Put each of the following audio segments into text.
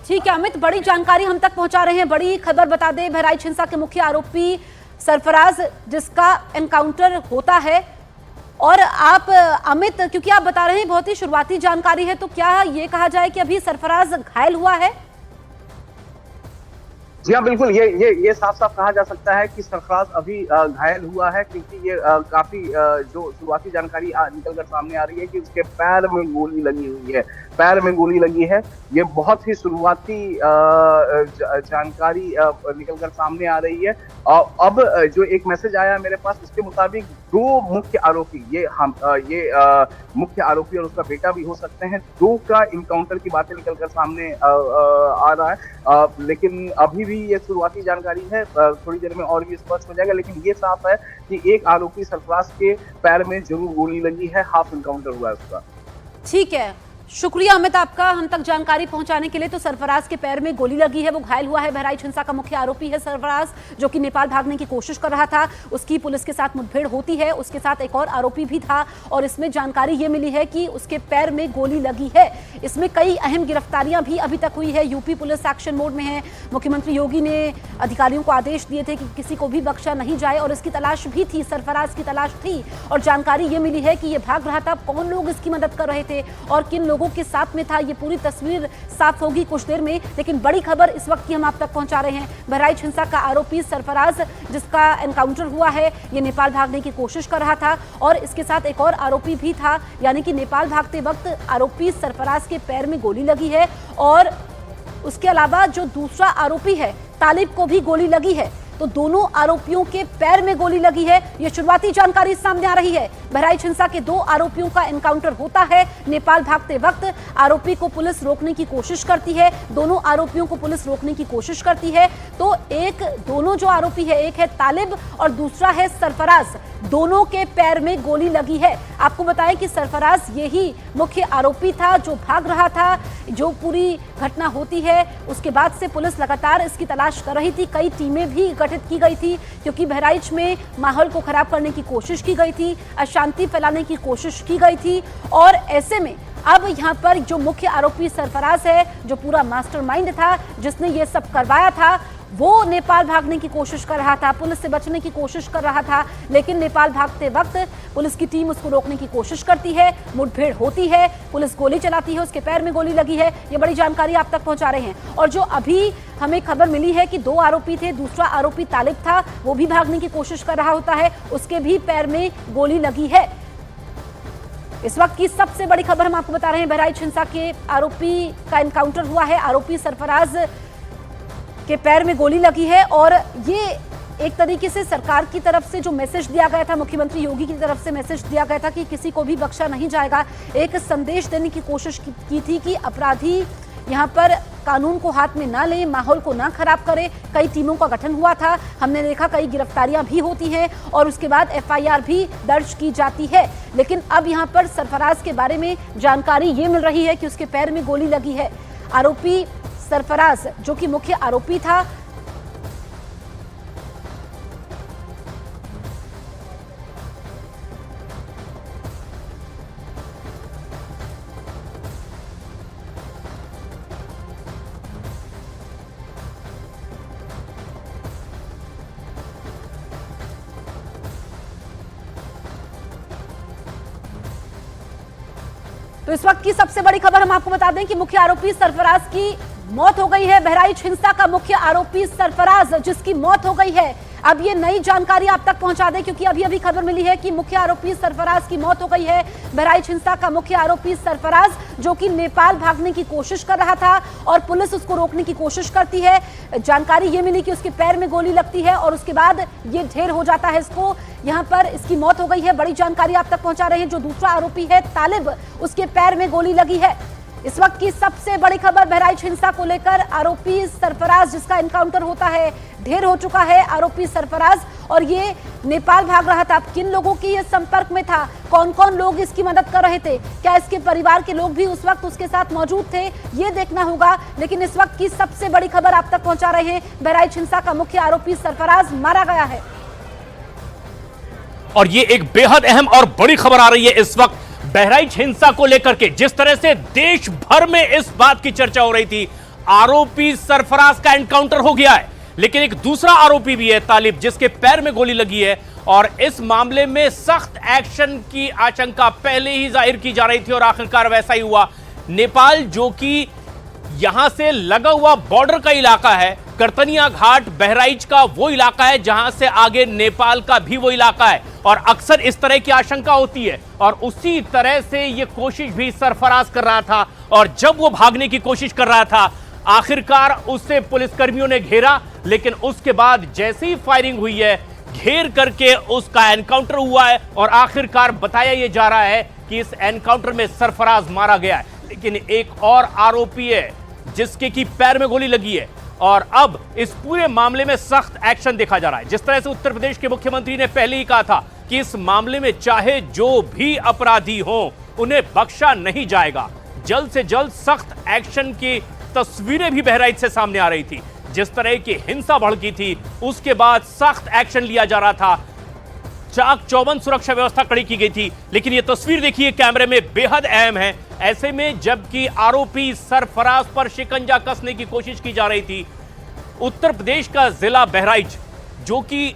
ठीक है अमित, बड़ी जानकारी हम तक पहुंचा रहे हैं। बड़ी खबर बता दें, बहराइच हिंसा के मुख्य आरोपी सरफराज जिसका एनकाउंटर होता है। और आप अमित, क्योंकि आप बता रहे हैं बहुत ही शुरुआती जानकारी है, तो क्या ये कहा जाए कि अभी सरफराज घायल हुआ है? जी हाँ, बिल्कुल। ये साफ साफ कहा जा सकता है कि सरफराज अभी घायल हुआ है, क्योंकि ये काफी जो शुरुआती जानकारी निकलकर सामने आ रही है कि उसके पैर में गोली लगी हुई है। पैर में गोली लगी है। ये बहुत ही शुरुआती जानकारी निकलकर सामने आ रही है। अब जो एक मैसेज आया मेरे पास, उसके मुताबिक दो मुख्य आरोपी, ये मुख्य आरोपी और उसका बेटा भी हो सकते हैं, दो का इनकाउंटर की बातें निकलकर सामने आ रहा है। लेकिन अभी भी ये शुरुआती जानकारी है, थोड़ी देर में और भी स्पष्ट हो जाएगा। लेकिन ये साफ है कि एक आरोपी सरफराज के पैर में जरूर गोली लगी है, हाफ इनकाउंटर हुआ है उसका। ठीक है, शुक्रिया अमित आपका हम तक जानकारी पहुंचाने के लिए। तो सरफराज के पैर में गोली लगी है, वो घायल हुआ है। बहराइच हिंसा का मुख्य आरोपी है सरफराज, जो कि नेपाल भागने की कोशिश कर रहा था। उसकी पुलिस के साथ मुठभेड़ होती है, उसके साथ एक और आरोपी भी था और इसमें जानकारी ये मिली है कि उसके पैर में गोली लगी है। इसमें कई अहम गिरफ्तारियां भी अभी तक हुई है। यूपी पुलिस एक्शन मोड में है। मुख्यमंत्री योगी ने अधिकारियों को आदेश दिए थे कि किसी को भी बख्शा नहीं जाए और इसकी तलाश भी थी, सरफराज की तलाश थी। और जानकारी ये मिली है कि ये भाग रहा था, कौन लोग इसकी मदद कर रहे थे और किन लोगों के साथ में था, ये पूरी तस्वीर साफ होगी कुछ देर में। लेकिन बड़ी खबर इस वक्त की हम आप तक पहुंचा रहे हैं। बहराइच हिंसा का आरोपी सरफराज जिसका एनकाउंटर हुआ है, ये नेपाल भागने की कोशिश कर रहा था और इसके साथ एक और आरोपी भी था। यानी कि नेपाल भागते वक्त आरोपी सरफराज के पैर में गोली लगी है और उसके अलावा जो दूसरा आरोपी है तालिब को भी गोली लगी है। तो दोनों आरोपियों के पैर में गोली लगी है, ये शुरुआती जानकारी सामने आ रही है। बहराइच हिंसा के दो आरोपियों का एनकाउंटर होता है। नेपाल भागते वक्त आरोपी को पुलिस रोकने की कोशिश करती है, दोनों आरोपियों को पुलिस रोकने की कोशिश करती है। तो दोनों जो आरोपी है, एक है तालिब और दूसरा है सरफराज, दोनों के पैर में गोली लगी है। आपको बताएं कि सरफराज यही मुख्य आरोपी था जो भाग रहा था। जो पूरी घटना होती है उसके बाद से पुलिस लगातार इसकी तलाश कर रही थी। कई टीमें भी गठित की गई थी क्योंकि बहराइच में माहौल को खराब करने की कोशिश की गई थी, अशांति फैलाने की कोशिश की गई थी। और ऐसे में अब यहाँ पर जो मुख्य आरोपी सरफराज है, जो पूरा मास्टरमाइंड था, जिसने ये सब करवाया था, वो नेपाल भागने की कोशिश कर रहा था, पुलिस से बचने की कोशिश कर रहा था। लेकिन नेपाल भागते वक्त पुलिस की टीम उसको रोकने की कोशिश करती है, मुठभेड़ होती है, पुलिस गोली चलाती है, उसके पैर में गोली लगी है। ये बड़ी जानकारी आप तक पहुंचा रहे हैं। और जो अभी हमें खबर मिली है कि दो आरोपी थे, दूसरा आरोपी तालिब था, वो भी भागने की कोशिश कर रहा होता है, उसके भी पैर में गोली लगी है। इस वक्त की सबसे बड़ी खबर हम आपको बता रहे हैं, बहराइच हिंसा के आरोपी का एनकाउंटर हुआ है। आरोपी सरफराज के पैर में गोली लगी है और ये एक तरीके से सरकार की तरफ से जो मैसेज दिया गया था, मुख्यमंत्री योगी की तरफ से मैसेज दिया गया था कि किसी को भी बख्शा नहीं जाएगा। एक संदेश देने की कोशिश की थी कि अपराधी यहाँ पर कानून को हाथ में ना ले, माहौल को ना खराब करे। कई टीमों का गठन हुआ था, हमने देखा कई गिरफ्तारियां भी होती हैं और उसके बाद एफआईआर भी दर्ज की जाती है। लेकिन अब यहाँ पर सरफराज के बारे में जानकारी ये मिल रही है कि उसके पैर में गोली लगी है। आरोपी सरफराज जो कि मुख्य आरोपी था, तो इस वक्त की सबसे बड़ी खबर हम आपको बता दें कि मुख्य आरोपी सरफराज की मौत हो गई है। बहराइच हिंसा का मुख्य आरोपी सरफराज जिसकी मौत हो गई है। अब ये नई जानकारी आप तक पहुंचा दें क्योंकि अभी खबर मिली है कि मुख्य आरोपी सरफराज की मौत हो गई है। बहराइच हिंसा का मुख्य आरोपी सरफराज जो कि नेपाल भागने की कोशिश कर रहा था और पुलिस उसको रोकने की कोशिश करती है। जानकारी ये मिली कि उसके पैर में गोली लगती है और उसके बाद ये ढेर हो जाता है, इसको यहाँ पर इसकी मौत हो गई है। बड़ी जानकारी आप तक पहुंचा रहे हैं। जो दूसरा आरोपी है तालिब, उसके पैर में गोली लगी है। इस वक्त की सबसे बड़ी खबर बहराइच हिंसा को लेकर, आरोपी सरफराज जिसका एनकाउंटर होता है, ढेर हो चुका है आरोपी सरफराज और ये नेपाल भाग रहा था। किन लोगों की ये संपर्क में था, कौन कौन लोग इसकी मदद कर रहे थे, क्या इसके परिवार के लोग भी उस वक्त उसके साथ मौजूद थे, ये देखना होगा। लेकिन इस वक्त की सबसे बड़ी खबर आप तक पहुंचा रहे हैं, बहराइच हिंसा का मुख्य आरोपी सरफराज मारा गया है। और ये एक बेहद अहम और बड़ी खबर आ रही है इस वक्त बहराइच हिंसा को लेकर के। जिस तरह से देश भर में इस बात की चर्चा हो रही थी, आरोपी सरफराज का एनकाउंटर हो गया है, लेकिन एक दूसरा आरोपी भी है तालिब, जिसके पैर में गोली लगी है और इस मामले में सख्त एक्शन की आशंका पहले ही जाहिर की जा रही थी और आखिरकार वैसा ही हुआ। नेपाल जो कि यहां से लगा हुआ बॉर्डर का इलाका है, करतनिया घाट बहराइच का वो इलाका है जहां से आगे नेपाल का भी वो इलाका है और अक्सर इस तरह की आशंका होती है और उसी तरह से ये कोशिश भी सरफराज कर रहा था और जब वो भागने की कोशिश कर रहा था आखिरकार उससे पुलिसकर्मियों ने घेरा, लेकिन उसके बाद जैसे ही फायरिंग हुई है घेर करके उसका एनकाउंटर हुआ है और आखिरकार बताया यह जा रहा है कि इस एनकाउंटर में सरफराज मारा गया है। लेकिन एक और आरोपी है जिसके की पैर में गोली लगी है और अब इस पूरे मामले में सख्त एक्शन देखा जा रहा है। जिस तरह से उत्तर प्रदेश के मुख्यमंत्री ने पहले ही कहा था कि इस मामले में चाहे जो भी अपराधी हो उन्हें बख्शा नहीं जाएगा, जल्द से जल्द सख्त एक्शन की तस्वीरें भी बहराइच से सामने आ रही थी। जिस तरह की हिंसा भड़की थी उसके बाद सख्त एक्शन लिया जा रहा था, चाक चौबंद सुरक्षा व्यवस्था कड़ी की गई थी। लेकिन यह तस्वीर देखिए कैमरे में बेहद अहम है। ऐसे में जबकि आरोपी सरफराज पर शिकंजा कसने की कोशिश की जा रही थी, उत्तर प्रदेश का जिला बहराइच जो कि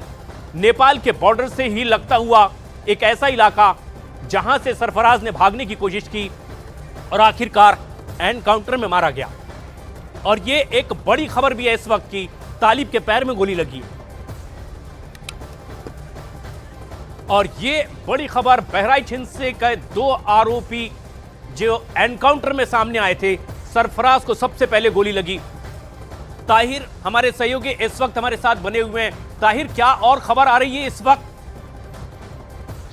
नेपाल के बॉर्डर से ही लगता हुआ एक ऐसा इलाका जहां से सरफराज ने भागने की कोशिश की और आखिरकार एनकाउंटर में मारा गया। और ये एक बड़ी खबर भी है इस वक्त की, तालिब के पैर में गोली लगी और ये बड़ी खबर बहराइच हिंसे के दो आरोपी जो एनकाउंटर में सामने आए थे, सरफराज को सबसे पहले गोली लगी। ताहिर हमारे सहयोगी इस वक्त हमारे साथ बने हुए हैं। ताहिर, क्या और खबर आ रही है इस वक्त?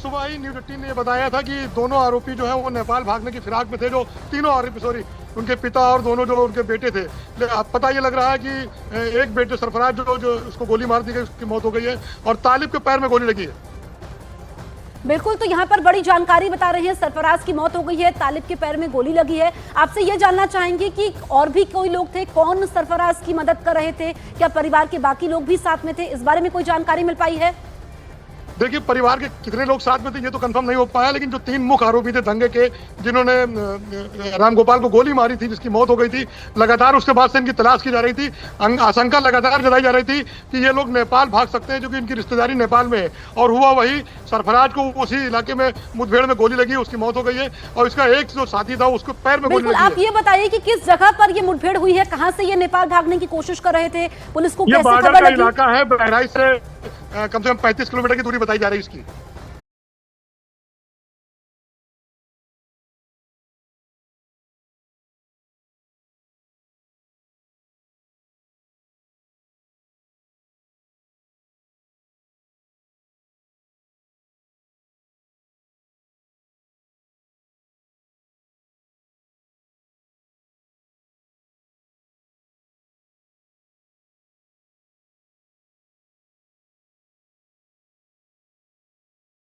सुबह ही न्यूज 18 ने यह बताया था कि दोनों आरोपी जो है वो नेपाल भागने की फिराक में थे, जो तीनों आरोपी उनके पिता और दोनों जो उनके बेटे थे। अब पता ये लग रहा है कि एक बेटे सरफराज जो उसको गोली मार दी गई, उसकी मौत हो गई है और तालिब के पैर में गोली लगी है। बिल्कुल, तो यहाँ पर बड़ी जानकारी बता रहे हैं, सरफराज की मौत हो गई है, तालिब के पैर में गोली लगी है। आपसे ये जानना चाहेंगे कि और भी कोई लोग थे, कौन सरफराज की मदद कर रहे थे, क्या परिवार के बाकी लोग भी साथ में थे, इस बारे में कोई जानकारी मिल पाई है? देखिए, परिवार के कितने लोग साथ में थे ये तो कंफर्म नहीं हो पाया, लेकिन जो तीन मुख्य आरोपी थे दंगे के, जिन्होंने रामगोपाल को गोली मारी थी, जिसकी मौत हो गई थी, लगातार उसके बाद से इनकी तलाश की जा रही थी। आशंका लगातार जताई जा रही थी कि ये लोग नेपाल भाग सकते हैं, जो कि इनकी रिश्तेदारी नेपाल में है। और हुआ वही, सरफराज को उसी इलाके में मुठभेड़ में गोली लगी, उसकी मौत हो गई है और इसका एक जो साथी था उसको पैर में गोली लगी है। आप ये बताइए कि किस जगह पर ये मुठभेड़ हुई है, कहां से ये नेपाल भागने की कोशिश कर रहे थे, पुलिस को कैसे खबर लगी? इलाका है बहराइच से कम 35 किलोमीटर की दूरी बताई जा रही है इसकी।